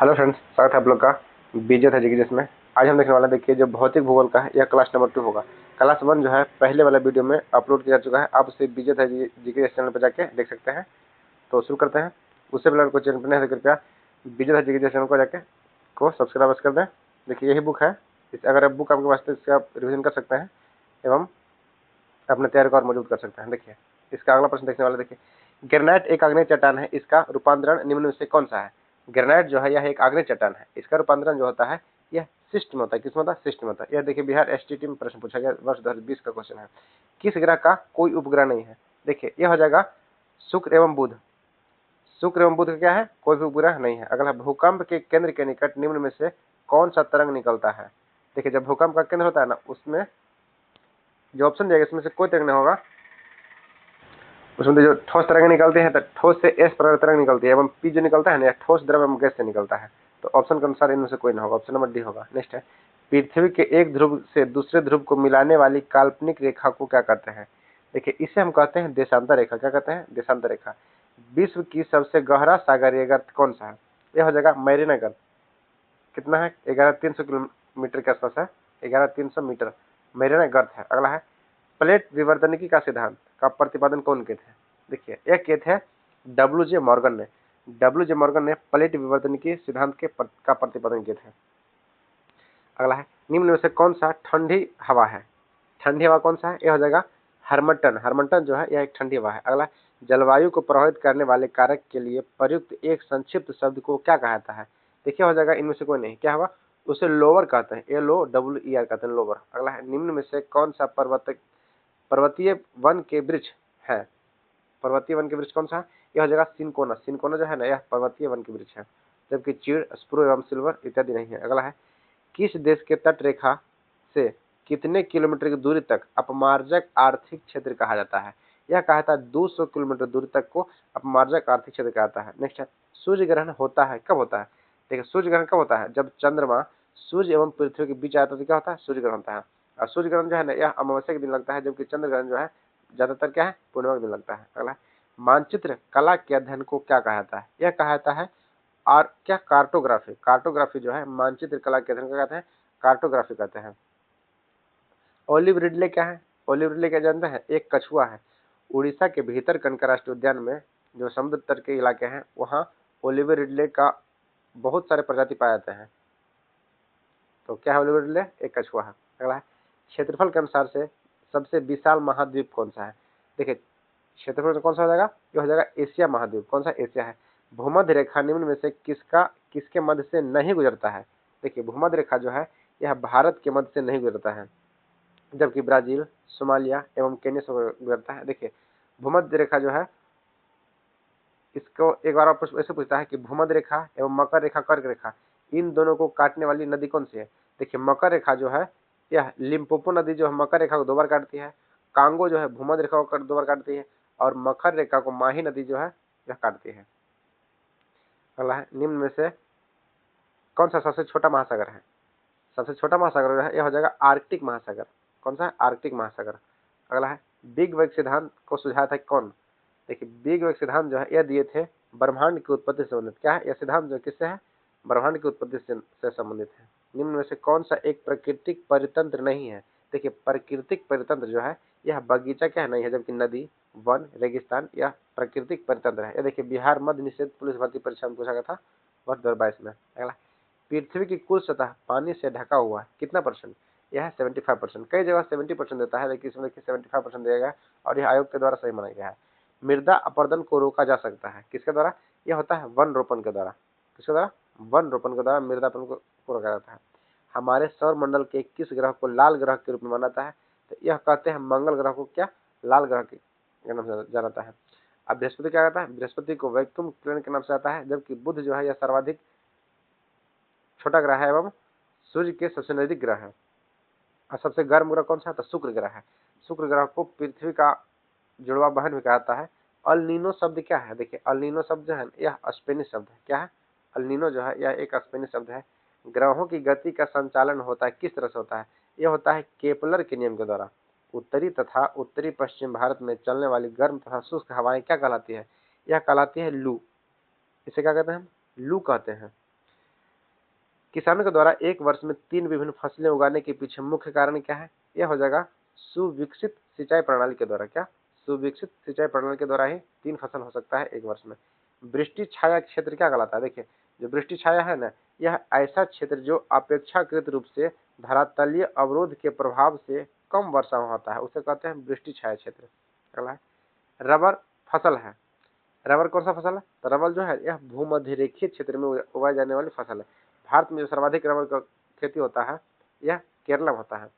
Hello friends, स्वागत है आप लोग का बीजे था जीके जिसमें आज हम देखने वाला है। देखिए, जो भौतिक भूगोल का है यह क्लास नंबर 2 होगा। क्लास 1 जो है पहले वाला वीडियो में अपलोड किया जा चुका है, आप उसे बीजे था जीके चैनल पर जाके देख सकते हैं। तो शुरू करते हैं। उससे पहले कोई चैनल पर नहीं है तो कृपया बीजे था जीके चैनल को जाके सब्सक्राइब कर दें। देखिए, यही बुक है। अगर आप बुक आपके पास तो इससे आप रिविजन कर सकते हैं एवं अपने तैयारी को और मजबूत कर सकते हैं। देखिए, इसका अगला प्रश्न देखने वाला। देखिए, ग्रेनाइट एक आग्नेय चट्टान है, इसका रूपांतरण निम्न में से कौन सा है? ग्रेनाइट जो है यह एक आग्नेय चट्टान है, इसका रूपांतरण जो होता है यह शिस्ट में होता है। किस में होता है? शिस्ट में होता है। यह देखिए, बिहार एसटीटी में प्रश्न पूछा गया, वर्ष 2020 का क्वेश्चन है। किस ग्रह का कोई उपग्रह नहीं है? देखिए, यह हो जाएगा शुक्र एवं बुध। शुक्र एवं बुध का क्या है? कोई भी उपग्रह नहीं है। अगला, भूकंप के केंद्र के निकट निम्न में से कौन सा तरंग निकलता है? देखिए, जब भूकंप का केंद्र होता है ना, उसमें जो ऑप्शन दिया इसमें से कोई तरंग नहीं होगा। उसमें तो जो ठोस तरंग निकलते हैं तो ठोस से एस प्रकार तरंग निकलती है एवं पी जो निकलता है ना, ठोस द्रव एवं गैस से निकलता है। तो ऑप्शन के अनुसार इनमें से कोई ना होगा, ऑप्शन नंबर डी होगा। नेक्स्ट है, पृथ्वी के एक ध्रुव से दूसरे ध्रुव को मिलाने वाली काल्पनिक रेखा को क्या कहते हैं? देखिए, इसे हम कहते हैं देशांतर रेखा। क्या कहते हैं? देशांतर रेखा। विश्व की सबसे गहरा सागरीय गर्त कौन सा है? यह हो जाएगा मैरीना गर्त। कितना है? 11,300 किलोमीटर के आसपास है, 11,300 मीटर मैरीना गर्त है। अगला है, प्लेट विवर्तनिकी का सिद्धांत का प्रतिपादन कौन किए थे? देखिए, यह किए थे डब्ल्यू जे मॉर्गन ने। डब्ल्यू जे मॉर्गन ने प्लेट विवर्तनिकी सिद्धांत का प्रतिपादन किए थे। अगला है, निम्न में से कौन सा ठंडी हवा है? ठंडी हवा कौन सा है? यह हो जाएगा हर्मटन। हर्मटन जो है यह एक ठंडी हवा है। अगला, जलवायु को प्रभावित करने वाले कारक के लिए प्रयुक्त एक संक्षिप्त शब्द को क्या कहा जाता है? देखिए, हो जाएगा इनमें से कोई नहीं। क्या होगा? उसे लोअर कहते हैं, LOWER कहते हैं, लोअर। अगला है, निम्न में से कौन सा पर्वतीय वन के वृक्ष है? पर्वतीय वन के वृक्ष कौन सा है? यह हो जाएगा सिनकोना। सिनकोना जो है ना, यह पर्वतीय वन के वृक्ष है, जबकि चीड़, स्प्रू एवं सिल्वर इत्यादि नहीं है। अगला है, किस देश के तट रेखा से कितने किलोमीटर की दूरी तक अपमार्जक आर्थिक क्षेत्र कहा जाता है? यह कहा जाता है 200 किलोमीटर दूरी तक को अपमार्जक आर्थिक क्षेत्र कहा जाता है। नेक्स्ट है, सूर्य ग्रहण होता है कब होता है? देखिए, सूर्य ग्रहण कब होता है? जब चंद्रमा सूर्य एवं पृथ्वी के बीच आता है तो क्या होता है? सूर्य ग्रहण होता है। और सूर्य ग्रहण जो है ना, यह अमावस्या के दिन लगता है, जबकि चंद्र ग्रहण जो है ज्यादातर क्या है? पूर्णिमा के दिन लगता है। अगला, मानचित्र कला के अध्ययन को क्या कहा जाता है? यह कहा जाता है और क्या? कार्टोग्राफी। कार्टोग्राफी जो है मानचित्र कला के अध्ययन को कहते हैं कार्टोग्राफी कहते हैं। ओलिव रिडले क्या है? ओलिव रिडले क्या जानते हैं? एक कछुआ है। उड़ीसा के भीतर कनका राष्ट्रीय उद्यान में जो समुद्र तट के इलाके हैं वहाँ ओलिव रिडले का बहुत सारे प्रजाति पाए जाते हैं। तो क्या है ओलिव रिडले? एक कछुआ है। अगला है, क्षेत्रफल के अनुसार से सबसे विशाल महाद्वीप कौन सा है? देखिए, क्षेत्रफल में कौन सा हो जाएगा? ये हो जाएगा एशिया महाद्वीप। कौन सा? एशिया है। भूमध्य रेखा निम्न में से किसके मध्य से नहीं गुजरता है? देखिए, भूमध्य रेखा जो है यह भारत के मध्य से नहीं गुजरता है, जबकि ब्राजील, सोमालिया एवं केन्या से गुजरता है। देखिए, भूमध्य रेखा जो है, इसको एक बार आप ऐसे पूछता है कि भूमध्य रेखा एवं मकर रेखा, कर्क रेखा, इन दोनों को काटने वाली नदी कौन सी है? देखिए, मकर रेखा जो है यह लिम्पोपो नदी जो है मकर रेखा को 2 बार काटती है। कांगो जो है भूमध्य रेखा को 2 बार काटती है और मकर रेखा को माही नदी जो है यह काटती है। अगला है, निम्न में से कौन सा सबसे छोटा महासागर है? सबसे छोटा महासागर जो है यह हो जाएगा आर्कटिक महासागर। कौन सा है? आर्कटिक महासागर। अगला है, बिग बैंग सिद्धांत को सुझाया था कौन? देखिए, बिग बैंग सिद्धांत जो है यह दिए थे ब्रह्मांड की उत्पत्ति से संबंधित। क्या है यह सिद्धांत? जो किससे है? ब्रह्मांड की उत्पत्ति से संबंधित है। निम्न में से कौन सा एक प्राकृतिक परितंत्र नहीं है? देखिए, प्राकृतिक परितंत्र जो है यह बगीचा क्या है? नहीं है, जबकि नदी, वन, रेगिस्तान यह प्राकृतिक परितंत्र है। यह देखिए, बिहार मध्य निषेध पुलिस भर्ती परीक्षा में पूछा गया था वर्ष 2022 में। अगला, पृथ्वी की कुल सतह पानी से ढका हुआ है कितना परसेंट? यह है 75%। कई जगह 70% देता है, लेकिन इसमें देखिए 75% दिया गया और यह आयोग के द्वारा सही माना गया है। मृदा अपरदन को रोका जा सकता है किसके द्वारा? यह होता है वन रोपण के द्वारा। किसके द्वारा? वन रोपण के द्वारा मृदा अपरदन को रोका जाता है। हमारे सौर मंडल के किस ग्रह को लाल ग्रह के रूप में माना जाता है? तो यह कहते हैं मंगल ग्रह को क्या? लाल ग्रह के नाम से जाना जाता है। अब बृहस्पति क्या कहता है? बृहस्पति को वैक्यूम प्लैनेट के नाम से आता है, जबकि बुध जो है यह सर्वाधिक छोटा ग्रह है एवं सूर्य के सबसे नजदीक ग्रह है। और सबसे गर्म ग्रह कौन सा है? तो शुक्र ग्रह है। शुक्र ग्रह को पृथ्वी का जुड़वा बहन भी कहा जाता है। अल नीनो शब्द क्या है? देखिए, अल नीनो शब्द जो है यह स्पेनिश शब्द है। क्या है? अल नीनो जो है यह एक स्पेनिश शब्द है। ग्रहों की गति का संचालन होता है किस तरह से होता है? यह होता है केपलर के नियम के द्वारा। उत्तरी तथा उत्तरी पश्चिम भारत में चलने वाली गर्म तथा शुष्क हवाएं क्या कहलाती है? यह कहलाती है लू। इसे क्या कहते हैं? हम लू कहते हैं। किसानों के द्वारा एक वर्ष में 3 विभिन्न फसलें उगाने के पीछे मुख्य कारण क्या है? यह हो जाएगा सुविकसित सिंचाई प्रणाली के द्वारा। क्या? सुविकसित सिंचाई प्रणाली के द्वारा ही 3 फसल हो सकता है एक वर्ष में। वृष्टि छाया क्षेत्र क्या कहलाता है? देखिए, जो वृष्टि छाया है ना, यह ऐसा क्षेत्र जो अपेक्षाकृत रूप से धरातलीय अवरोध के प्रभाव से कम वर्षा होता है, उसे कहते हैं वृष्टि छाया क्षेत्र। अगला है रबर फसल है। रबर कौन सा फसल है? तो रबर जो है यह भूमध्यरेखीय क्षेत्र में उगाई जाने वाली फसल है। भारत में जो सर्वाधिक रबर का खेती होता है यह केरल में होता है।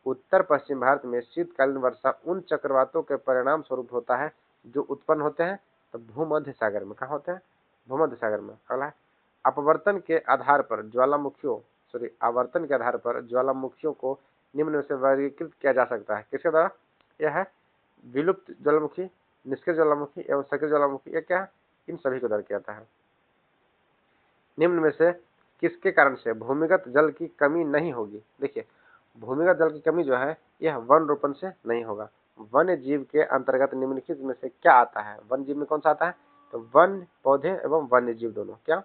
उत्तर पश्चिम भारत में शीतकालीन वर्षा उन चक्रवातों के परिणाम स्वरूप होता है जो उत्पन्न होते हैं तो भूमध्य सागर में। कहाँ होते हैं? भूमध्य सागर में। अगला है अपवर्तन के आधार पर ज्वालामुखियों को निम्न में से वर्गीकृत किया जा सकता है। किसके द्वारा? यह है विलुप्त ज्वालामुखी, निष्क्रिय ज्वालामुखी एवं सक्रिय ज्वालामुखी। यह क्या है? इन सभी को द्वारा किया जाता है। निम्न में से किसके कारण से भूमिगत जल की कमी नहीं होगी? देखिए, भूमिगत जल की कमी जो है यह वन रोपण से नहीं होगा। वन्य जीव के अंतर्गत निम्नलिखित में से क्या आता है? वन जीव में कौन सा आता है? तो वन पौधे एवं वन्य जीव दोनों। क्या?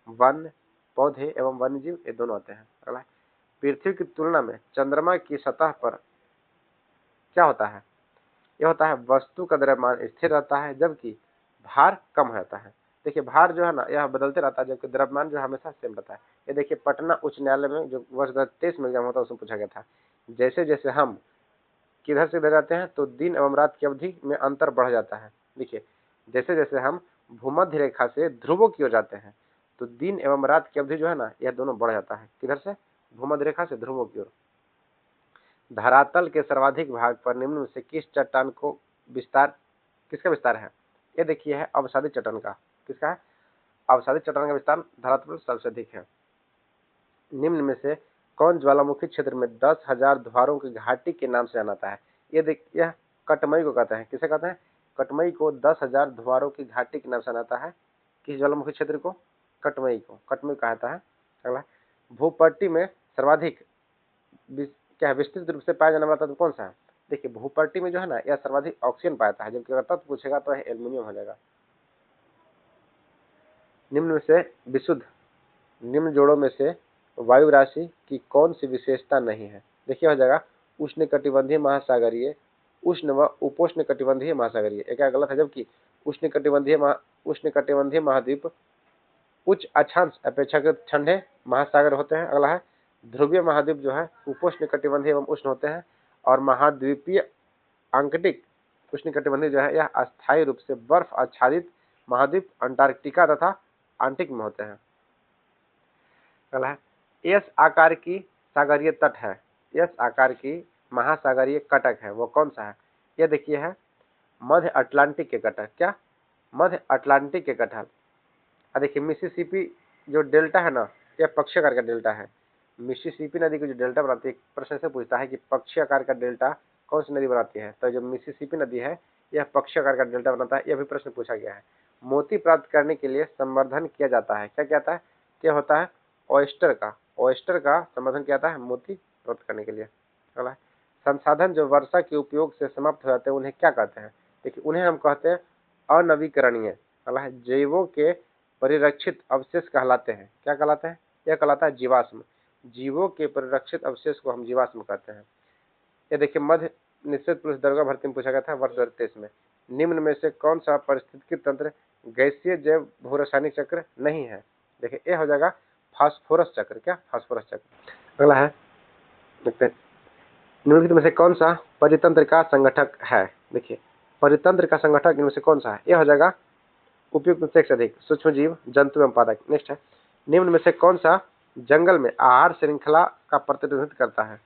वन पौधे एवं वन्य जीव ये दोनों आते हैं। अगला है पृथ्वी की तुलना में चंद्रमा की सतह पर क्या होता है? यह होता है वस्तु का द्रव्यमान स्थिर रहता है जबकि भार कम हो जाता है। देखिए, भार जो है ना यह बदलते रहता है जबकि द्रव्यमान जो हमेशा सेम रहता है। ये देखिए, पटना उच्च न्यायालय में जो वर्ष 2023 में एग्जाम होता है उसमें पूछा गया था। जैसे जैसे हम किधर से इधर जाते हैं तो दिन एवं रात की अवधि में अंतर बढ़ जाता है। देखिए, जैसे जैसे हम भूमध्य रेखा से ध्रुवों की ओर जाते हैं तो दिन एवं रात की अवधि जो है ना यह दोनों बढ़ जाता है। किधर से? भूमध्य रेखा से ध्रुवों की ओर। धरातल के सर्वाधिक भाग पर निम्न में से किस चट्टान को विस्तार किसका विस्तार है? ये देखिए है अवसादी चट्टान का। किसका है? अवसादी चट्टान का विस्तार धरातल पर सबसे अधिक है। निम्न में से कौन ज्वालामुखी क्षेत्र में 10,000 द्वारों की घाटी के नाम से जाना जाता है? ये देखिए, यह कटमई को कहते हैं। किसे कहते हैं? कटमई को 10,000 द्वारों की घाटी के नाम से जाना जाता है। किस ज्वालामुखी क्षेत्र को? कटमई को कटमई कहा जाता है। अगला, भूपट्टी में सर्वाधिक क्या है विस्तृत रूप से पाया जाने वाला तत्व कौन सा है? देखिए, भूपट्टी में जो है ना यह सर्वाधिक ऑक्सीजन पाता है, जबकि अगर तत्व पूछेगा तो एल्युमिनियम हो जाएगा। निम्न में से विशुद्ध निम्न जोड़ों में से वायु राशि की कौन सी विशेषता नहीं है? देखिए, हो जाएगा उष्णकटिबंधीय महासागरीय, उष्ण व उपोष्ण कटिबंधीय महासागरीय। एक गलत है, जबकि उष्णकटिबंधीय महाद्वीप उच्च अक्षांश अपेक्षाकृत ठंडे महासागर होते हैं। अगला है ध्रुवीय महाद्वीप जो है उपोष्ण कटिबंधीय एवं उष्ण होते हैं और महाद्वीपीय आंकटिक उष्णकटिबंधीय जो है यह अस्थायी रूप से बर्फ आच्छादित महाद्वीप अंटार्कटिका तथा आर्कटिक में होते हैं। अगला है एस आकार की सागरीय तट है, एस आकार की महासागरीय कटक है, वो कौन सा है? यह देखिए है मध्य अटलांटिक के कटक। क्या? मध्य अटलांटिक के कटक। देखिए, मिसिसिपी जो डेल्टा है ना यह पक्षीय आकार का डेल्टा है। मिसिसिपी नदी की जो डेल्टा बनाती है, प्रश्न से पूछता है कि पक्षीय आकार का डेल्टा कौन सी नदी बनाती है? तो जो मिसिसिपी नदी है यह पक्षीय आकार का डेल्टा बनाता है। यह भी प्रश्न पूछा गया है। मोती प्राप्त करने के लिए संवर्धन किया जाता है। क्या कहता है? क्या होता है? ऑयस्टर का संवर्धन किया जाता है मोती प्राप्त करने के लिए। अगला संसाधन जो वर्षा के उपयोग से समाप्त हो जाते हैं उन्हें क्या कहते हैं? देखिए, उन्हें हम कहते हैं अनवीकरणीय। अगला जैवों के परिरक्षित अवशेष कहलाते हैं। क्या कहलाते हैं? यह कहलाता है जीवाश्म। जीवों के परिरक्षित अवशेष को हम जीवाश्म कहते हैं। ये देखिए, मध्य निश्चित पुलिस दरोगा भर्ती में पूछा गया था वर्ष 2023 में। निम्न में से कौन सा पारिस्थितिकी तंत्र गैसीय जैव भूरासायनिक चक्र नहीं है? देखिए, ये हो जाएगा फास्फोरस चक्र। क्या? फास्फोरस चक्र। अगला है देखते हैं निम्नलिखित में से कौन सा परितंत्र का संगठक है? देखिए, परितंत्र का संगठक इनमें से कौन सा है? यह हो जाएगा उपयुक्त से अधिक सूक्ष्म जीव, जंतु एवं पादप। नेक्स्ट है निम्न में से कौन सा जंगल में आहार श्रृंखला का प्रतिनिधित्व करता है?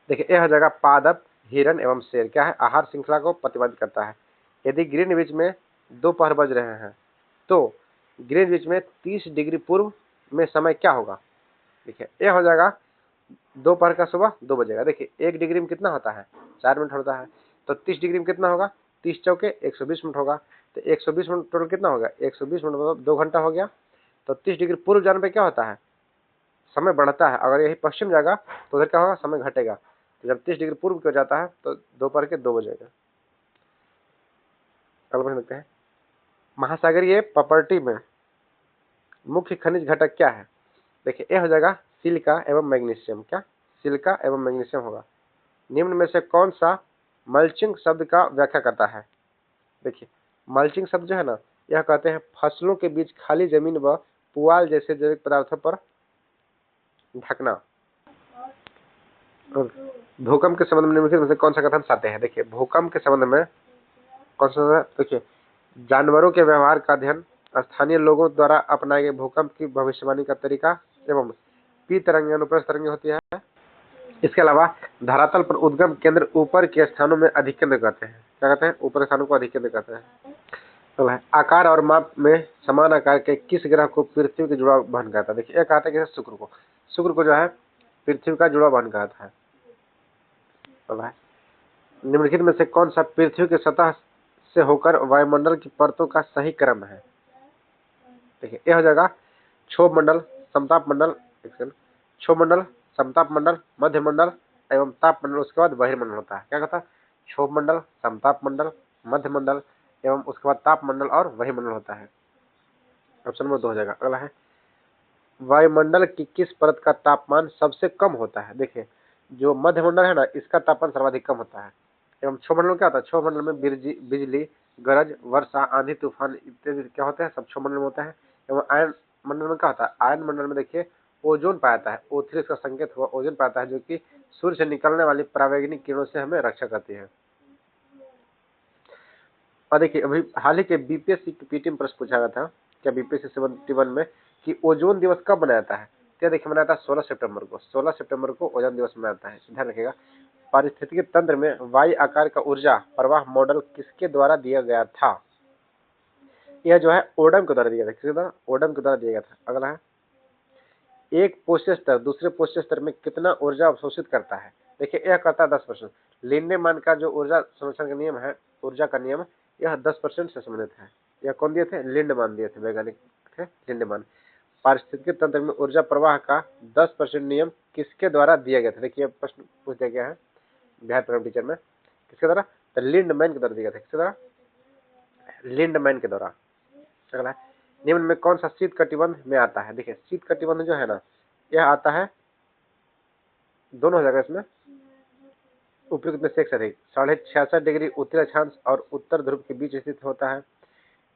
देखिए, यह हो जाएगा पादप, हिरण एवं शेर। क्या है? आहार श्रृंखला को प्रतिपादित करता है। यदि ग्रीनविच में दोपहर बज रहे हैं तो ग्रीनविच में 30 डिग्री पूर्व में समय क्या होगा? देखिए, यह हो जाएगा दोपहर का सुबह 2 बजेगा। देखिए, 1 डिग्री में कितना होता है? 4 मिनट होता है। तो 30 डिग्री में कितना होगा? 30 चौके 120 मिनट होगा। तो 120 मिनट टोटल कितना होगा? 120 मिनट मतलब 2 घंटा हो गया। तो 30 डिग्री पूर्व जाने पे क्या होता है? समय बढ़ता है। अगर यही पश्चिम जाएगा तो उधर क्या होगा? समय घटेगा। तो जब 30 डिग्री पूर्व की ओर जाता है तो दोपहर के 2 बजेगा। कल देखते हैं महासागरीय प्रॉपर्टी में मुख्य खनिज घटक क्या है? देखिए ये हो जाएगा सिलिका एवं मैग्नीशियम। क्या? सिलिका एवं मैग्नीशियम होगा। निम्न में से कौन सा मल्चिंग शब्द का व्याख्या करता है? देखिए मल्चिंग शब्द जो है ना, यह कहते हैं फसलों के बीच खाली जमीन व पुआल जैसे जैविक पदार्थों पर ढकना। और भूकंप के संबंध में निम्नलिखित में से कौन सा कथन सत्य है? देखिए भूकंप के संबंध में कौन सा? देखिए जानवरों के व्यवहार का अध्ययन, स्थानीय लोगों द्वारा अपनाए गए भूकंप की भविष्यवाणी का तरीका एवं पी तरंगे अनुप्रस्थ तरंगे होती है। इसके अलावा धरातल पर उद्गम केंद्र ऊपर के स्थानों में अधिकेंद्र कहते हैं। क्या कहते हैं? ऊपर स्थानों को अधिकेंद्र कहते हैं। तो है आकार और माप में समान आकार के किस ग्रह को पृथ्वी के जुड़ाव वहन कहता है? देखिए यह कहता है कि शुक्र को जो है पृथ्वी का जुड़ाव वहन कहता है। तो है निम्नलिखित में से कौन सा पृथ्वी की सतह से होकर वायुमंडल की परतों का सही क्रम है? देखिए यह हो जाएगा क्षोभ मंडल, समताप मंडल, क्षोभ मंडल, समताप मंडल, मध्य मंडल एवं ताप मंडल, उसके बाद बहिर्मंडल होता है। क्या कहता है? क्षोभ मंडल, समताप मंडल, मध्य मंडल एवं उसके बाद ताप मंडल और बहिर्मंडल होता है। ऑप्शन नंबर 2 हो जाएगा। अगला है वायुमंडल की किस परत का तापमान सबसे कम होता है? देखिए जो मध्य मंडल है ना, इसका तापमान सर्वाधिक कम होता है। एवं क्षोभ मंडल क्या होता है? क्षोभ मंडल में बिजली, गरज, वर्षा, आंधी, तूफान इत्यादि क्या होते हैं? सब क्षोभ मंडल में होता है। एवं आयन मंडल में क्या होता है? आयन मंडल में देखिए ओजोन पाया जाता है। O3 इसका संकेत हुआ, ओजोन पाता है जो कि सूर्य से निकलने वाली परावैंगनिक किरणों से हमें रक्षा करती है। और देखिए अभी हाल ही के बीपीएससी की पीटी में प्रश्न पूछा गया था क्या बीपीएससी 71 में कि ओजोन दिवस कब मनाया जाता है? क्या देखिए मनाया था 16 सितंबर को। 16 सितंबर को ओजोन दिवस मनाया जाता है। ध्यान रखिएगा। पारिस्थितिकी तंत्र में वायु आकार का ऊर्जा प्रवाह मॉडल किसके द्वारा दिया गया था? यह जो है ओडम के द्वारा दिया गया था। किसके द्वारा? ओडम के द्वारा दिया गया था। अगला है एक पोषक स्तर दूसरे पोषक स्तर में कितना ऊर्जा अवशोषित करता है? देखिए यह करता है 10%। लिंडेमान का जो ऊर्जा संरक्षण का नियम है, ऊर्जा का नियम, यह 10% से संबंधित है। यह कौन दिए थे? लिंडेमान दिए थे, वैज्ञानिक थे लिंडेमान। पारिस्थितिकी तंत्र में ऊर्जा प्रवाह का 10% नियम किसके द्वारा दिया गया था? देखिए प्रश्न पूछ दिया गया है बिहार प्रथम टीचर में। किसके द्वारा? तो लिंडमैन के द्वारा दिया गया था। किसके द्वारा? लिंडमैन के द्वारा। अगला है निम्न में कौन सा शीत कटिबंध में आता है? देखिए शीत कटिबंध जो है ना, यह आता है, दोनों हो जाएगा इसमें, उपयुक्त में से एक से अधिक। 66.5 डिग्री उत्तरी अक्षांश और उत्तर ध्रुव के बीच स्थित होता है।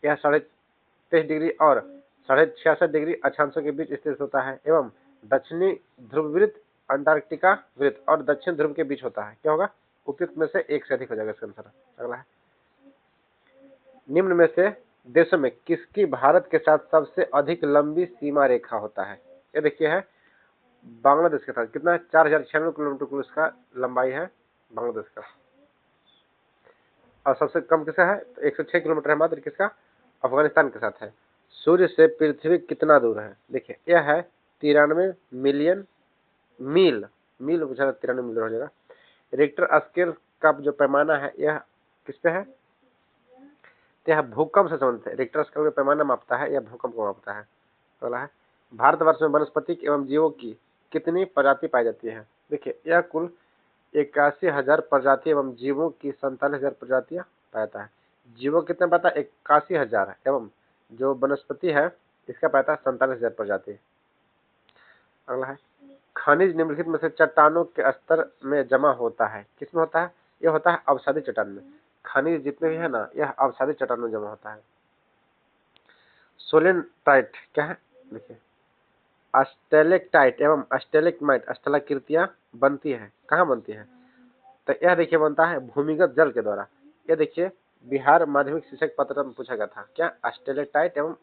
यह 23.5 डिग्री और 66.5 डिग्री अक्षांशों के बीच स्थित होता है एवं दक्षिणी ध्रुव वृत्त, अंटार्कटिका वृत्त और दक्षिण ध्रुव के बीच होता है। क्या होगा? उपयुक्त में से एक से अधिक हो जाएगा इसका आंसर। अगला है निम्न में से देशों में किसकी भारत के साथ सबसे अधिक लंबी सीमा रेखा होता है? ये देखिए है बांग्लादेश के साथ। कितना है? 4096 किलोमीटर कुल इसका लंबाई है बांग्लादेश का। और सबसे कम किसका है? तो 106 किलोमीटर है मात्र। किसका? अफगानिस्तान के साथ है। सूर्य से पृथ्वी कितना दूर है? देखिए यह है 93 मिलियन मील। मील पूछा 93 मील हो जाएगा। रिक्टर स्केल का जो पैमाना है यह किस पे है? तो यह भूकंप से संबंधित है। रिक्टर स्केल का पैमाना मापता है, यह भूकंप को मापता है। अगला है भारतवर्ष में वनस्पति एवं जीवों की कितनी प्रजाति पाई जाती है? देखिए यह कुल 81,000 प्रजाति एवं जीवों की 47,000 प्रजातियां पाता है। जीवों कितने पाता है? 81,000 एवं जो वनस्पति है इसका पाता है 47,000 प्रजाति। अगला है खनिज निम्नलिखित में से चट्टानों के स्तर में जमा होता है। किसमें होता है? यह होता है अवसादी चट्टान में। खनिज जितने भी है ना, यह अवसादी चट्टान में जमा होता है। सोलेनोइट क्या है? देखिए स्टेलेक्टाइट एवं स्टेलेग्माइट स्थलाकृतियां बनती है। कहाँ बनती है? तो यह देखिए बनता है भूमिगत जल के द्वारा। यह देखिए बिहार माध्यमिक शिक्षक पत्र में पूछा गया था क्या स्टेलेक्टाइट एवं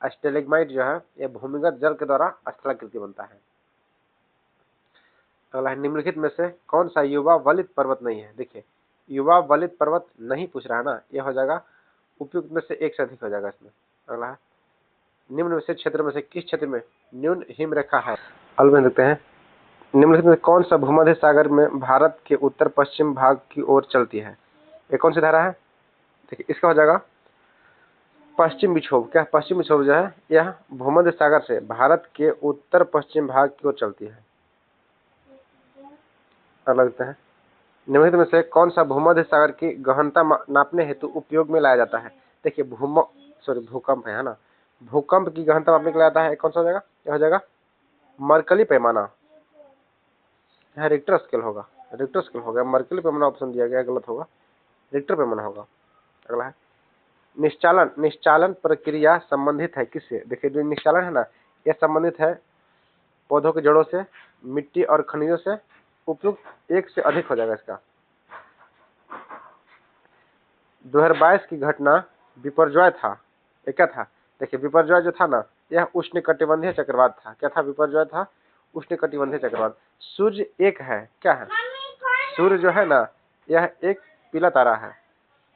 स्टेलेग्माइट जो है यह भूमिगत जल के द्वारा स्थलाकृति बनता है। अगला है निम्नलिखित में से कौन सा युवा वलित पर्वत नहीं है? देखिए युवा वलित पर्वत नहीं पूछ रहा है ना, यह हो जाएगा उपयुक्त में से एक से अधिक हो जाएगा इसमें। अगला है निम्न में से क्षेत्र में से किस क्षेत्र में न्यून हिम रेखा है? हल में देखते हैं निम्नलिखित में कौन सा भूमध्य सागर में भारत के उत्तर पश्चिम भाग की ओर चलती है? ये कौन सी धारा है? देखिए इसका हो जाएगा पश्चिम विक्षोभ। क्या पश्चिम विक्षोभ जो है यह भूमध्य सागर से भारत के उत्तर पश्चिम भाग की ओर चलती है। अगला देखते हैं निम्नलिखित में से कौन सा भूमध्य सागर की गहनता नापने हेतु उपयोग में लाया जाता है? देखिए भूकंप है ना, भूकंप की गहनता मापने के लिए आता है, कौन सा हो जाएगा, यह हो जाएगा मरकली पैमाना, यहाँ रिक्टर स्केल होगा, रिक्टर स्केल हो गया, मरकली पैमाना ऑप्शन दिया गया गलत होगा, रिक्टर पैमाना होगा। अगला है निश्चालन, निश्चालन प्रक्रिया संबंधित है किससे, देखिए जो निश्चालन है ना, यह संबंधित है पौधों के जड़ों से, मिट्टी और खनिजों से, उपयुक्त एक से अधिक हो जाएगा इसका। 2022 की घटना विपर्जय था, ये क्या था, देखिए विपर्जय जो था ना, यह उष्णकटिबंधीय चक्रवात था, क्या था, विपर्जय था उष्णकटिबंधीय चक्रवात। सूर्य एक है, क्या है, सूर्य जो है ना, यह एक पीला तारा है।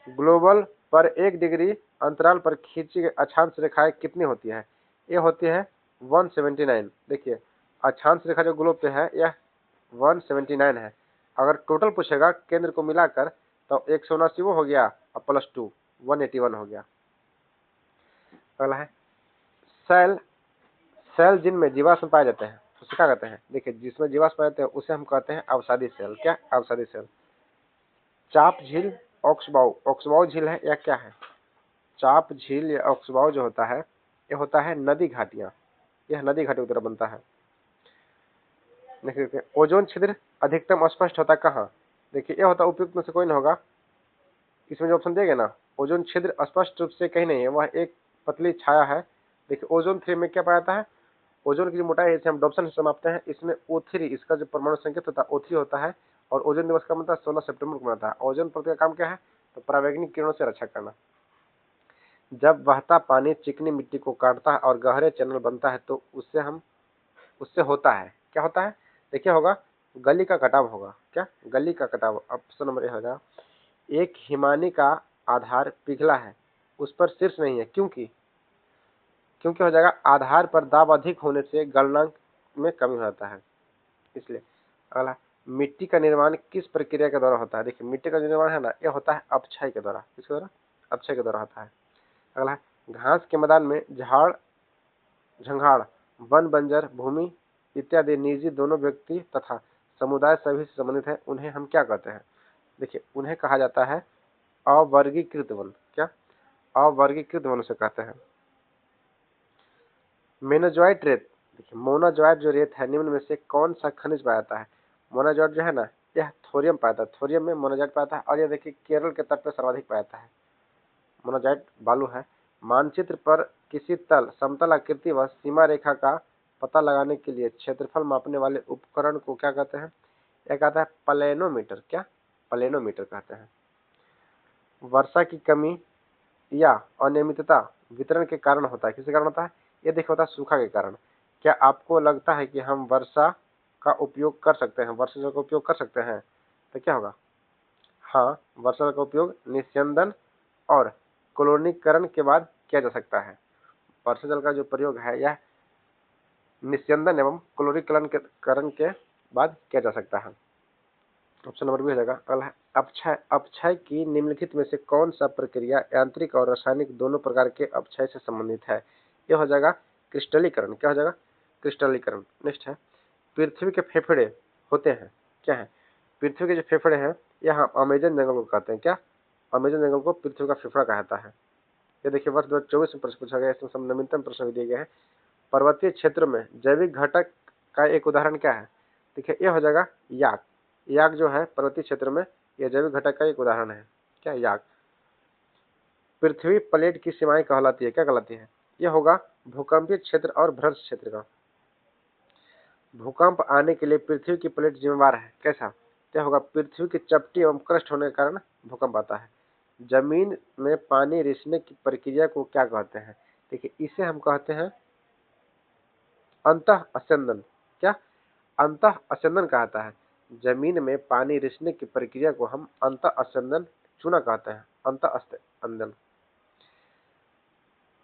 ग्लोबल पर 1 डिग्री अंतराल पर खींची गई अक्षांश रेखाएं कितनी होती है, ये होती है 179। देखिए अक्षांश रेखा जो ग्लोब पे है यह 179 है। अगर टोटल पूछेगा केंद्र को मिलाकर तो 179 वो हो गया और +2 181 हो गया। अगला है सेल, सेल जिनमें जीवाश्म पाए जाते हैं उसे क्या कहते हैं, देखिए जिसमें जीवाश्म पाए जाते हैं उसे हम कहते हैं अवसादी सेल, क्या, अवसादी सेल। चाप झील, ओक्सबाऊ, ओक्सबाऊ झील है या क्या है, चाप झील या ओक्सबाऊ जो होता है यह होता है नदी घाटियां, यह नदी घाटियों की तरह बनता है। देखिए ओजोन छिद्र अधिकतम स्पष्ट होता है कहाँ, देखिए यह होता है उपयुक्त में से कोई नहीं होगा, इसमें जो ऑप्शन दिया ना, ओजोन छिद्र स्पष्ट रूप से कहीं नहीं है, वह एक पतली छाया है। देखिए ओजोन 3 में क्या पाया जाता है, ओजोन की जो मोटाई इसे हम डॉप्सन से मापते हैं, इसमें O3 इसका जो परमाणु संकेत होता है O3 होता है, और ओजोन दिवस का मतलब 16 सितंबर को मनाता है। ओजोन परत का काम क्या है, तो परावैंगनिक किरणों से रक्षा करना। जब बहता पानी चिकनी मिट्टी को काटता है और गहरे चैनल बनता है तो उससे होता है, क्या होता है, देखिए होगा गली का कटाव होगा, क्या, गली का कटाव। ऑप्शन नंबर ए होगा। एक हिमानी का आधार पिघला है उस पर शीर्ष नहीं है, क्योंकि हो जाएगा आधार पर दाब अधिक होने से गलनांक में कमी हो जाता है, इसलिए। अगला मिट्टी का निर्माण किस प्रक्रिया के द्वारा होता है, देखिए मिट्टी का निर्माण है ना, यह होता है अपक्षय के द्वारा, किसके द्वारा, अपक्षय के द्वारा होता है। अगला घास के मैदान में झाड़ झंखाड़ वन बंजर भूमि इत्यादि निजी दोनों व्यक्ति तथा समुदाय सभी से संबंधित है, उन्हें हम क्या कहते हैं, देखिए उन्हें कहा जाता है अवर्गीकृत वन, क्या, अवर्गीकृत वन से कहते हैं। मोनाजॉइट रेत, देखिए मोनाजॉइट जो रेत है निम्न में से कौन सा खनिज पाया जाता है, मोनाजॉइट जो है ना यह थोरियम पाया जाता है, थोरियम में मोनाजॉइट पाया जाता है, और यह देखिए केरल के तट पर सर्वाधिक पाया जाता है। मोनाजॉइट बालू है। मानचित्र पर किसी तल समतल आकृति व सीमा रेखा का पता लगाने के लिए क्षेत्रफल मापने वाले उपकरण को क्या कहते हैं, यह कहता है प्लेनोमीटर, क्या, प्लेनोमीटर कहते हैं। वर्षा की कमी या अनियमितता वितरण के कारण होता है, किसके कारण होता है, ये देखिए होता है सूखा के कारण। क्या आपको लगता है कि हम वर्षा का उपयोग कर सकते हैं, वर्षा जल का उपयोग कर सकते हैं, तो क्या होगा, हाँ वर्षा जल का उपयोग निस्यंदन और क्लोरीकरण के बाद किया जा सकता है। वर्षा जल का जो प्रयोग है यह निस्यंदन एवं क्लोरीकरण के बाद किया जा सकता है। ऑप्शन नंबर बी हो जाएगा। अगला है अपक्षय, अपक्षय की निम्नलिखित में से कौन सा प्रक्रिया यांत्रिक और रासायनिक दोनों प्रकार के अपक्षय से संबंधित है, यह हो जाएगा क्रिस्टलीकरण, क्या हो जाएगा, क्रिस्टलीकरण। नेक्स्ट है पृथ्वी के फेफड़े होते हैं, क्या है, पृथ्वी के जो फेफड़े हैं यह अमेजन जंगल को कहते हैं, क्या, अमेजन जंगल को पृथ्वी का फेफड़ा कहता है। ये देखिए वर्ष 2024 में प्रश्न पूछा गया, इसमें सब नवीनतम प्रश्न भी दिए गए हैं। पर्वतीय क्षेत्र में जैविक घटक का एक उदाहरण क्या है, देखिए यह हो जाएगा याक, याक जो है पर्वतीय क्षेत्र में यह जैविक घटक का एक उदाहरण है, क्या, याक। पृथ्वी प्लेट की सीमाएं कहलाती है, क्या कहलाती है, यह होगा भूकंपीय क्षेत्र और भ्रष्ट क्षेत्र का। भूकंप आने के लिए पृथ्वी की प्लेट जिम्मेवार है, कैसा, क्या होगा, पृथ्वी की चपटी एवं क्रस्ट होने के कारण भूकंप आता है। जमीन में पानी रिसने की प्रक्रिया को क्या कहते हैं, देखिए इसे हम कहते हैं अंतः अस्यंदन, क्या, अंतः अस्यंदन कहता है। जमीन में पानी रिसने की प्रक्रिया को हम अंतः अस्यंदन चूना कहते हैं, अंतः अस्यंदन।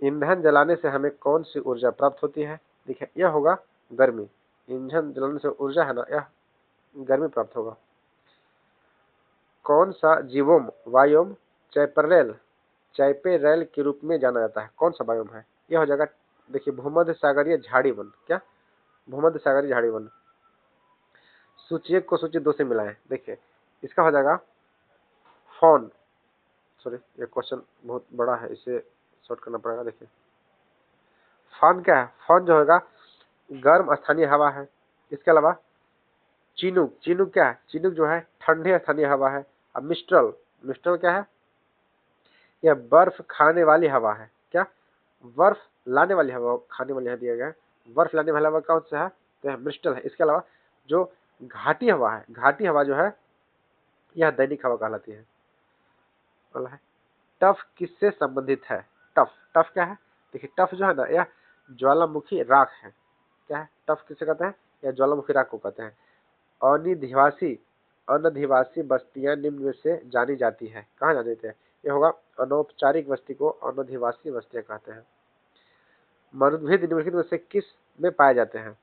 ईंधन जलाने से हमें कौन सी ऊर्जा प्राप्त होती है, देखिए यह होगा गर्मी, ईंधन जलाने से ऊर्जा है ना यह गर्मी प्राप्त होगा। कौन सा जीवोम वायोम चैपरेल चैपेरेल के रूप में जाना जाता है, कौन सा बायोम है, यह हो जाएगा देखिए भूमध्य सागरीय झाड़ी वन, क्या, भूमध्य सागरीय झाड़ी वन। सूची 1 को सूची 2 से मिलाएं, देखिए इसका हो जाएगा फॉन, सॉरी ये क्वेश्चन बहुत बड़ा है इसे शॉर्ट करना पड़ेगा। देखिए फान क्या है? फान जो होगा गर्म स्थानीय हवा है। इसके अलावा चिनूक, चिनूक क्या है? चिनूक जो है ठंडी स्थानीय हवा है। अब मिस्ट्रल, मिस्ट्रल क्या है? यह बर्फ खाने वाली हवा है। क्या? बर्फ लाने वाली हवा, खाने वाली हवा दिया गया है। बर्फ लाने वाली हवा कौन सा है? तो यह मिस्ट्रल है। इसके अलावा जो घाटी हवा है, घाटी हवा जो है यह दैनिक हवा कहलाती है। बोला है टफ किससे संबंधित है? टफ, टफ क्या है? देखिए टफ जो है ना यह ज्वालामुखी राख है। क्या है? टफ किसे कहते हैं? यह ज्वालामुखी राख को कहते हैं। अनिधिवासी, अनधिवासी बस्तियां निम्न में से जानी जाती है। कहाँ जानी जाती है? यह होगा अनौपचारिक बस्ती को अनधिवासी बस्तियां कहते हैं। मरुद्भिद निम्नलिखित में से किस में पाए जाते हैं?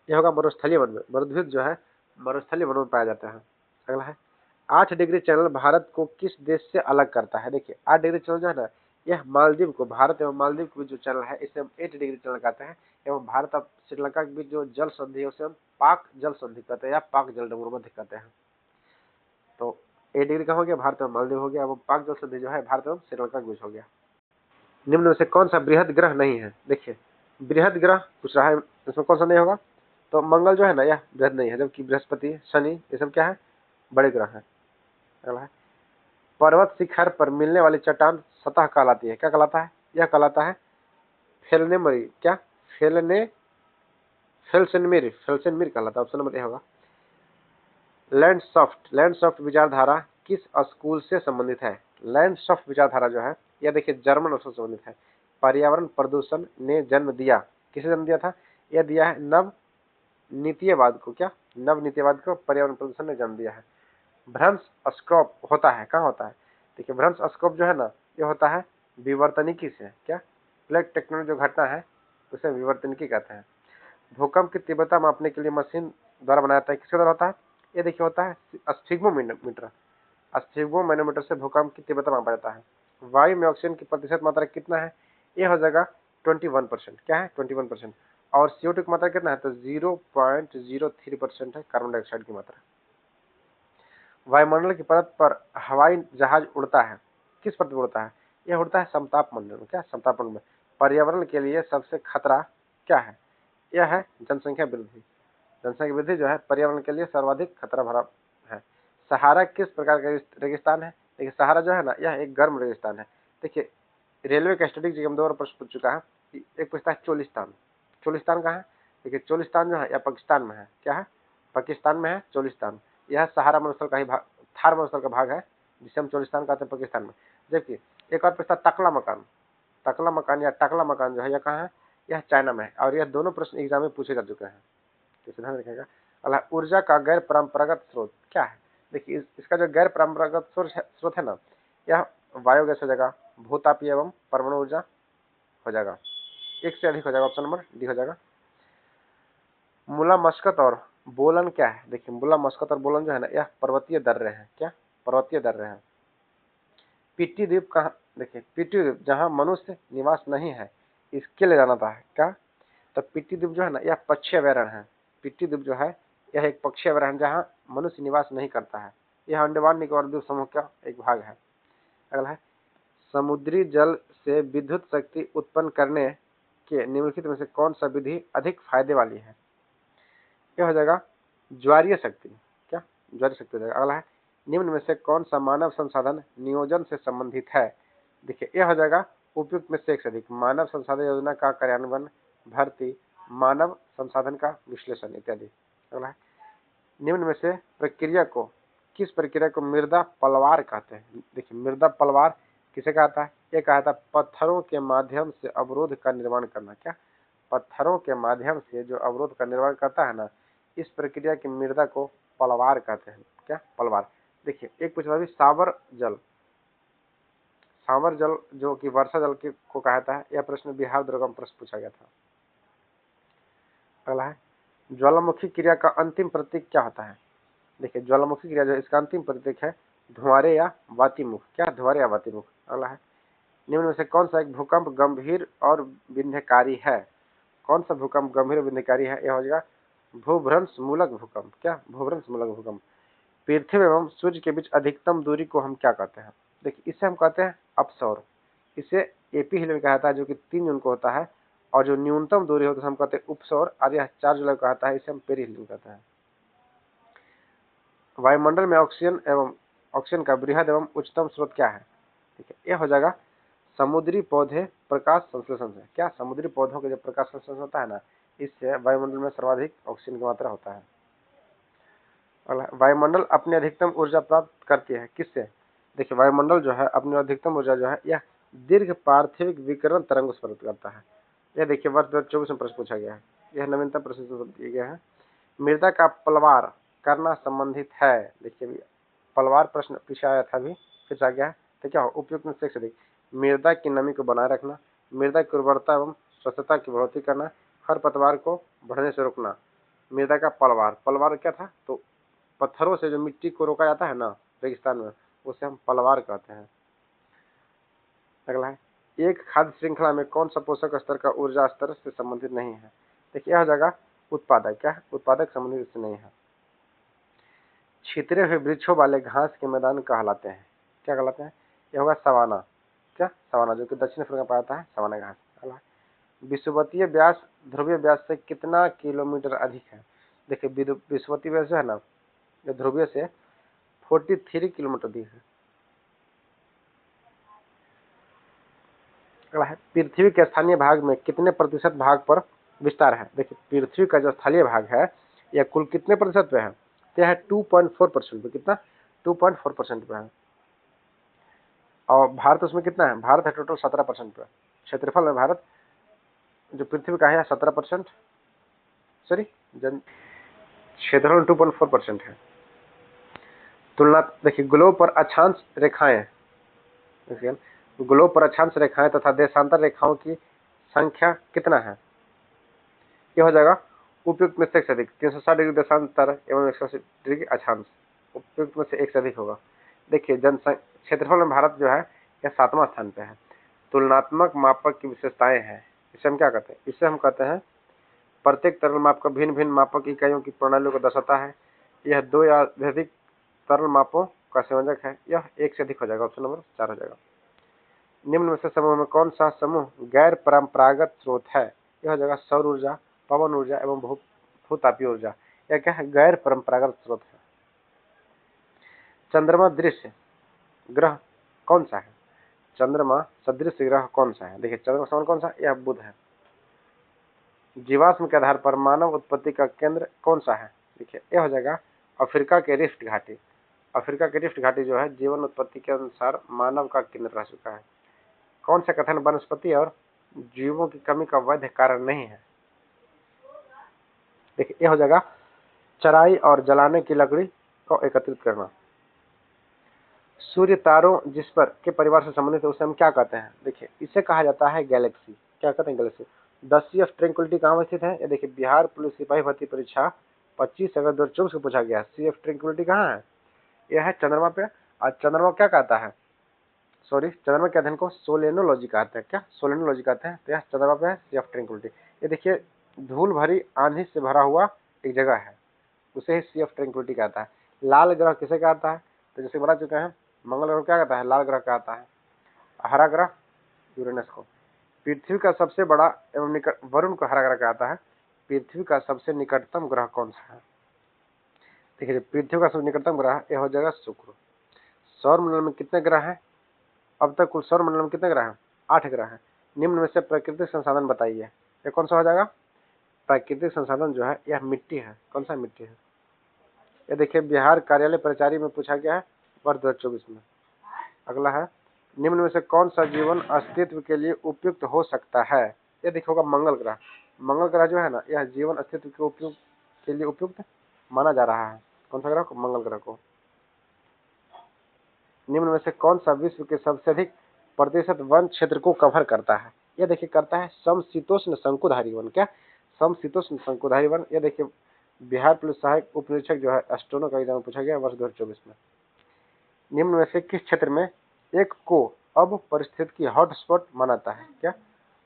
यह होगा मरुस्थलीय वन में। मरुद्भिद जो है मरुस्थलीय वनों में पाया जाता है। अगला है 8 डिग्री चैनल भारत को किस देश से अलग करता है? देखिए 8 डिग्री चैनल जो है ना यह मालदीव को, भारत एवं मालदीव के बीच जो चैनल है इसे हम 8 डिग्री चैनल कहते हैं। एवं भारत और श्रीलंका के बीच जो जल संधि है उसे हम पाक जल संधि कहते हैं या पाक जलडमरू मध्य कहते हैं। तो 8 डिग्री का हो गया भारत एवं मालदीव हो गया, एवं पाक जल संधि जो है भारत एवं श्रीलंका के बीच हो गया। निम्न में से कौन सा बृहद ग्रह नहीं है? देखिए बृहद ग्रह पूछ रहा है, इसमें कौन सा नहीं होगा? तो मंगल जो है ना यह बृहद नहीं है, जबकि बृहस्पति, शनि ये सब क्या है? बड़े ग्रह है। अगला है पर्वत शिखर पर मिलने वाली चट्टान सतह कहलाती है। क्या कहलाता है? यह कहलाता है फेलनेमरी। क्या? फेलने फेल्सेनमीर, फेल्सेनमीर कहलाता है। ऑप्शन नंबर ए होगा। लैंडसॉफ्ट, लैंडसॉफ्ट विचारधारा किस स्कूल से संबंधित है? लैंडसॉफ्ट विचारधारा जो है यह देखिए जर्मन स्कूल से संबंधित है। पर्यावरण प्रदूषण ने जन्म दिया, किसे जन्म दिया था? यह दिया है नव नीतिवाद को। क्या? नव नीतिवाद को पर्यावरण प्रदूषण ने जन्म दिया है। भ्रंश स्क्रॉप होता है, कहाँ होता है? देखिए भ्रंश स्क्रॉप जो है ना ये होता है विवर्तनिकी से। क्या? प्लेट टेक्टोनिक जो घटना है उसे विवर्तनिकी कहते हैं। भूकंप की तीव्रता मापने के लिए मशीन द्वारा बनाया जाता है, किसके द्वारा होता है? ये देखिए होता है स्फिग्मोमीटर। स्फिग्मोमीटर से भूकंप की तीव्रता मापा जाता है। वायु में ऑक्सीजन की प्रतिशत मात्रा कितना है? ये हो जाएगा 21%। क्या है? 21%। और CO2 की मात्रा कितना है? तो 0.03% है कार्बन डाइऑक्साइड की मात्रा। वायुमंडल की परत पर हवाई जहाज उड़ता है, किस परत पर उड़ता है? यह उड़ता है समताप मंडल में। क्या? समताप मंडल में। पर्यावरण के लिए सबसे खतरा क्या है? यह है जनसंख्या वृद्धि। जनसंख्या वृद्धि जो है पर्यावरण के लिए सर्वाधिक खतरा भरा है। सहारा किस प्रकार का रेगिस्तान है? देखिए सहारा जो है ना यह एक गर्म रेगिस्तान है। देखिए रेलवे का स्टैटिक जी 2 बार प्रश्न पूछ चुका है। एक पूछता है चोलिस्तान, चोलिस्तान कहाँ है? देखिए चोलिस्तान जो है यह पाकिस्तान में है। क्या है? पाकिस्तान में है चोलिस्तान। यह सहारा मरुस्थल का ही भाग, थार मरुस्थल का भाग है जिसे हम चोलिस्तान कहते हैं पाकिस्तान में। जबकि एक और पूछता टकला मकान, टकला मकान या टकला मकान जो है यह कहाँ है? यह चाइना में है। और यह दोनों प्रश्न एग्जाम में पूछे जा चुके हैं, तो ध्यान रखिएगा। अगला ऊर्जा का गैर परंपरागत स्रोत क्या है? देखिए इसका जो गैर परंपरागत स्रोत है ना यह बायोगैस हो जाएगा, भूतापीय एवं परमाणु ऊर्जा हो जाएगा, एक से अधिक हो जाएगा। ऑप्शन नंबर डी हो जाएगा। मूला मस्कत और बोलन क्या है? देखिए मूला मस्कत और बोलन जो है ना यह पर्वतीय दर्रे हैं। क्या? पर्वतीय दर्रे हैं। पिट्टी द्वीप कहाँ? देखिए पिट्टी द्वीप जहाँ मनुष्य निवास नहीं है इसके लिए जाना था। क्या? तो पिट्टी द्वीप जो है ना यह पक्षी अभयारण्य है। पिट्टी द्वीप जो है यह एक पक्षी अभयारण्य जहाँ मनुष्य निवास नहीं करता है। यह अंडमान निकोबार द्वीप समूह का एक भाग है। अगला है समुद्री जल से विद्युत शक्ति उत्पन्न करने के निम्नलिखित में से कौन सा विधि अधिक फायदे वाली है? यह हो जाएगा ज्वारीय शक्ति। क्या? ज्वारीय शक्ति हो जाएगा। अगला है निम्न में से कौन सा मानव संसाधन नियोजन से संबंधित है? देखिए यह हो जाएगा उपयुक्त में से एक से अधिक। मानव संसाधन योजना का कार्यान्वयन, भर्ती, मानव संसाधन का विश्लेषण इत्यादि। अगला है निम्न में से प्रक्रिया को, किस प्रक्रिया को मृदा पलवार कहते हैं? देखिए मृदा पलवार किसे कहता है? ये कहता है पत्थरों के माध्यम से अवरोध का निर्माण करना। क्या? पत्थरों के माध्यम से जो अवरोध का निर्माण करता है ना इस प्रक्रिया की मृदा को पलवार कहते हैं। क्या? पलवार। देखिए एक पूछा भी सावर जल, सावर जल जो कि वर्षा जल को कहता है। यह प्रश्न बिहार दुर्गम प्रश्न पूछा गया था। अगला है ज्वालामुखी क्रिया का अंतिम प्रतीक क्या होता है? देखिए ज्वालामुखी क्रिया जो इसका अंतिम प्रतीक है धुआरे या वातिमुख। क्या? धुआरे या वातिमुख। अगला है निम्न में से कौन सा एक भूकंप गंभीर और विन्ध्यकारी है? कौन सा भूकंप गंभीर और विन्ध्यकारी है? यह हो जाएगा भूभ्रंश मूलक भूकंप। क्या? भूभ्रंश मूलक भूकंप। पृथ्वी एवं सूर्य के बीच अधिकतम दूरी को हम क्या कहते हैं? देखिए इसे हम कहते हैं अपसौर। इसे AP हिल में कहा जाता है जो कि 3 जून को होता है और जो न्यूनतम दूरी हो तो हम कहते हैं उपसौर, और यह 4 जुलाई को आता है, इसे हम पेरिहेलियम कहते हैं। वायुमंडल में ऑक्सीजन का बृहद एवं उच्चतम स्रोत क्या है? ठीक है, ये हो जाएगा समुद्री पौधे प्रकाश संश्लेषण से। क्या? समुद्री पौधों के जब प्रकाश संश्लेषण होता है ना, इससे वायुमंडल में सर्वाधिक ऑक्सीजन की मात्रा होता है। अगला, वायुमंडल अपनी अधिकतम ऊर्जा प्राप्त करती है किससे? देखिए, वायुमंडल जो है अपनी अधिकतम ऊर्जा जो है यह दीर्घ पार्थिव विकिरण तरंग से प्राप्त करता है। यह देखिए वर्ष 2024 में प्रश्न पूछा गया है, यह नवीनतम प्रश्न दिया गया है। मृदा का पलवार करना संबंधित है। देखिए पलवार प्रश्न पीछे आया था, अभी फिर आ गया है। तो क्या हो? उपयुक्त में से अधिक मृदा की नमी को बनाए रखना, मृदा की उर्वरता एवं स्वच्छता की बढ़ोतरी करना, खरपतवार को बढ़ने से रोकना। मृदा का पलवार, पलवार क्या था? तो पत्थरों से जो मिट्टी को रोका जाता है ना रेगिस्तान में, उसे हम पलवार कहते हैं। अगला है, एक खाद्य श्रृंखला में कौन सा पोषक स्तर का ऊर्जा स्तर से संबंधित नहीं है? देखिए यह जगह उत्पादक, क्या है? उत्पादक संबंधित इससे नहीं है। छितरे हुए वृक्षों वाले घास के मैदान कहलाते हैं, क्या कहलाते हैं? यह होगा सवाना। क्या? सवाना, जो कि दक्षिण अफ्रीका में पाया जाता है, सवाना घास। अगला, विषुवतीय व्यास ध्रुवीय व्यास से कितना किलोमीटर अधिक है? देखिए विषुवतीय व्यास जो है ना, जो ध्रुवीय से 43 किलोमीटर अधिक है। अगला है, पृथ्वी के स्थानीय भाग में कितने प्रतिशत भाग पर विस्तार है? देखिए पृथ्वी का जो स्थलीय भाग है यह कुल कितने प्रतिशत पे है? तो यह 2.4% पे। कितना? 2.4% पे है। और भारत उसमें कितना है? भारत है टोटल 17% पे। क्षेत्रफल में भारत जो पृथ्वी का है 17%, सॉरी जन क्षेत्रफल 2.4% है। तुलना देखिए ग्लोब पर अक्षांश रेखाएं, देखिए ग्लोब पर अक्षांश रेखाएं तथा देशांतर रेखाओं की संख्या कितना है? यह हो जाएगा उपयुक्त में से एक से अधिक। 360 डिग्री देशांतर एवं 180 डिग्री अक्षांश, उपयुक्त में से एक से अधिक होगा। देखिए जनसंख्या क्षेत्रफल में भारत जो है यह 7वां स्थान पे है। तुलनात्मक मापक की विशेषताएं हैं, इसे हम क्या कहते हैं? इसे हम कहते हैं प्रत्येक तरल माप का भिन्न भिन्न मापक इकाइयों की प्रणालियों को दर्शाता है। यह 2 या अधिक तरल मापों का संयोजक है। यह 1 से अधिक हो जाएगा, ऑप्शन नंबर 4 हो जाएगा। निम्न में से समूह में कौन सा समूह गैर परंपरागत स्रोत है? यह हो जाएगा सौर ऊर्जा, पवन ऊर्जा एवं भूतापीय ऊर्जा। यह क्या है? गैर परंपरागत स्रोत है। चंद्रमा दृश्य ग्रह कौन सा है? चंद्रमा सदृश ग्रह कौन सा है? देखिए चंद्रमा समान कौन सा? यह बुध है। जीवाश्म के आधार पर मानव उत्पत्ति का केंद्र कौन सा है? देखिए यह हो जाएगा अफ्रीका के रिफ्ट घाटी। अफ्रीका के रिफ्ट घाटी जो है जीवन उत्पत्ति के अनुसार मानव का केंद्र रह चुका है। कौन सा कथन वनस्पति और जीवों की कमी का वैध कारण नहीं है? देखिए यह हो जाएगा चराई और जलाने की लकड़ी को एकत्रित करना। सूर्य तारों जिस पर के परिवार से संबंधित है उसे हम क्या कहते हैं? देखिए इसे कहा जाता है गैलेक्सी। क्या कहते हैं? Galaxy. The Sea of Tranquility कहाँ स्थित है? ये देखिए बिहार पुलिस सिपाही भर्ती परीक्षा 25 अगस्त 2024 को पूछा गया। सी ऑफ ट्रैंक्विलिटी कहाँ है? यह है चंद्रमा पे। और चंद्रमा क्या कहता है? सॉरी, चंद्रमा के अध्ययन को सोलेनोलॉजी कहते हैं। क्या? सोलेनोलॉजी कहते हैं। तो यह चंद्रमा पे है सी ऑफ ट्रैंक्विलिटी। ये देखिए धूल भरी आंधी से भरा हुआ एक जगह है, उसे ही सी ऑफ ट्रैंक्विलिटी कहता है। लाल ग्रह किसे कहता है? तो जैसे बता चुके हैं, मंगल ग्रह क्या कहता है? लाल ग्रह कहता है। हरा ग्रह यूरेनस को। पृथ्वी का सबसे बड़ा एवं निकट वरुण को हरा ग्रह कहता है। पृथ्वी का सबसे निकटतम ग्रह कौन सा है? देखिए पृथ्वी का सबसे निकटतम ग्रह यह हो जाएगा शुक्र। सौर मंडल में कितने ग्रह हैं? अब तक कुल सौर मंडल में कितने ग्रह हैं? 8 ग्रह हैं। निम्न में से प्राकृतिक संसाधन बताइए। ये कौन सा हो जाएगा? प्राकृतिक संसाधन जो है यह मिट्टी है। कौन सा मिट्टी है? ये देखिए बिहार कार्यालय प्राचार्य में पूछा गया है वर्ष 2024 में। अगला है, निम्न में से कौन सा जीवन अस्तित्व के लिए उपयुक्त हो सकता है? ये देखिए होगा मंगल ग्रह। मंगल ग्रह जो है ना यह जीवन अस्तित्व के लिए उपयुक्त माना जा रहा है। कौन सा ग्रह को? मंगल ग्रह को। निम्न में से कौन सा विश्व के सबसे अधिक प्रतिशत वन क्षेत्र को कवर करता है? यह देखिए करता है समशीतोष्ण शंकुधारी वन। क्या? समशीतोष्ण शंकुधारी वन। यह देखिए बिहार पुलिस सहायक उप निरीक्षक जो है एस्ट्रोनो का एग्जाम पूछा गया वर्ष 2024 में। निम्न में से किस क्षेत्र में एक को अब परिस्थिति की हॉटस्पॉट मनाता है? क्या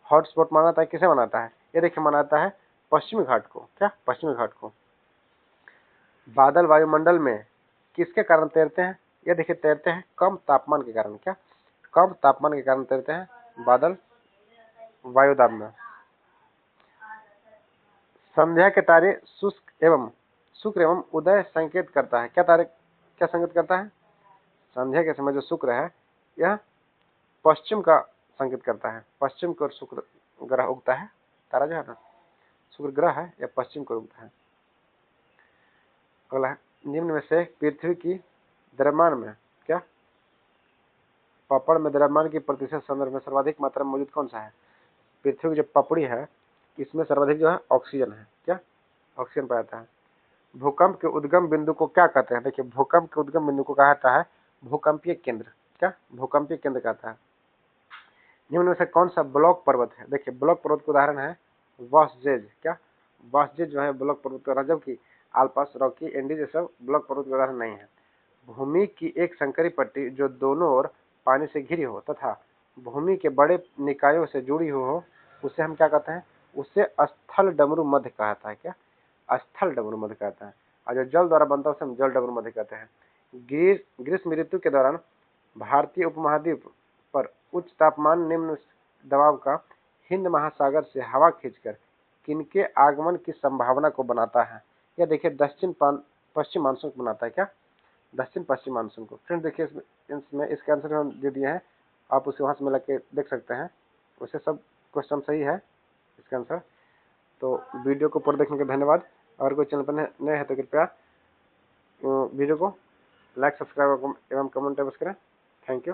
हॉटस्पॉट मनाता है? किसे मनाता है? ये देखिए मनाता है पश्चिमी घाट को। क्या? पश्चिमी घाट को। बादल वायुमंडल में किसके कारण तैरते हैं? ये देखिए तैरते हैं कम तापमान के कारण। क्या? कम तापमान के कारण तैरते हैं बादल वायुदाब में। संध्या के तारे शुक्र एवं उदय संकेत करता है। क्या संकेत करता है? संध्या के समय जो शुक्र है यह पश्चिम का संकेत करता है। पश्चिम की ओर शुक्र ग्रह उगता है। तारा जो है ना शुक्र ग्रह है यह पश्चिम को उगता है। अगला है, निम्न में से पृथ्वी की द्रव्यमान में क्या पपड़ में द्रव्यमान की प्रतिशत संदर्भ में सर्वाधिक मात्रा में मौजूद कौन सा है? पृथ्वी की जो पपड़ी है इसमें सर्वाधिक जो है ऑक्सीजन है। क्या? ऑक्सीजन पाया जाता है। भूकंप के उद्गम बिंदु को क्या कहते हैं? देखिए, भूकंप के उद्गम बिंदु को कहा जाता है भूकंपीय केंद्र। क्या? भूकंपीय केंद्र कहता है। निम्न में से कौन सा ब्लॉक पर्वत है? देखिए, ब्लॉक पर्वत का उदाहरण है वॉसजेज। क्या? वॉसजेज जो है ब्लॉक पर्वत का, जबकि आल्पस, रॉकी, एंडीज ये सब ब्लॉक पर्वत का उदाहरण नहीं है। भूमि की एक संकरी पट्टी जो दोनों ओर पानी से घिरी हो तथा भूमि के बड़े निकायों से जुड़ी हो उसे हम क्या कहते हैं? उसे स्थल डमरू मध्य कहता है। क्या? स्थल डमरू मध्य कहता है। और जो जल द्वारा बनता है उसे हम जल डमरू मध्य कहते हैं। ग्रीष्म ऋतु के दौरान भारतीय उपमहाद्वीप पर उच्च तापमान निम्न दबाव का हिंद महासागर से हवा खींचकर किनके आगमन की संभावना को बनाता है? यह देखिए दक्षिण पश्चिम मानसून को बनाता है। क्या? दक्षिण पश्चिम मानसून को। फ्रेंड देखिए इसमें इसके आंसर हम दे दिए हैं, आप उसे वहां से मिला के देख सकते हैं। वैसे सब क्वेश्चन सही है इसका आंसर। तो वीडियो को पूरा देखने के धन्यवाद। और कोई चैनल पर नए हैं तो कृपया वीडियो को लाइक, सब्सक्राइब एवं कमेंट अवश्य करें। Thank you.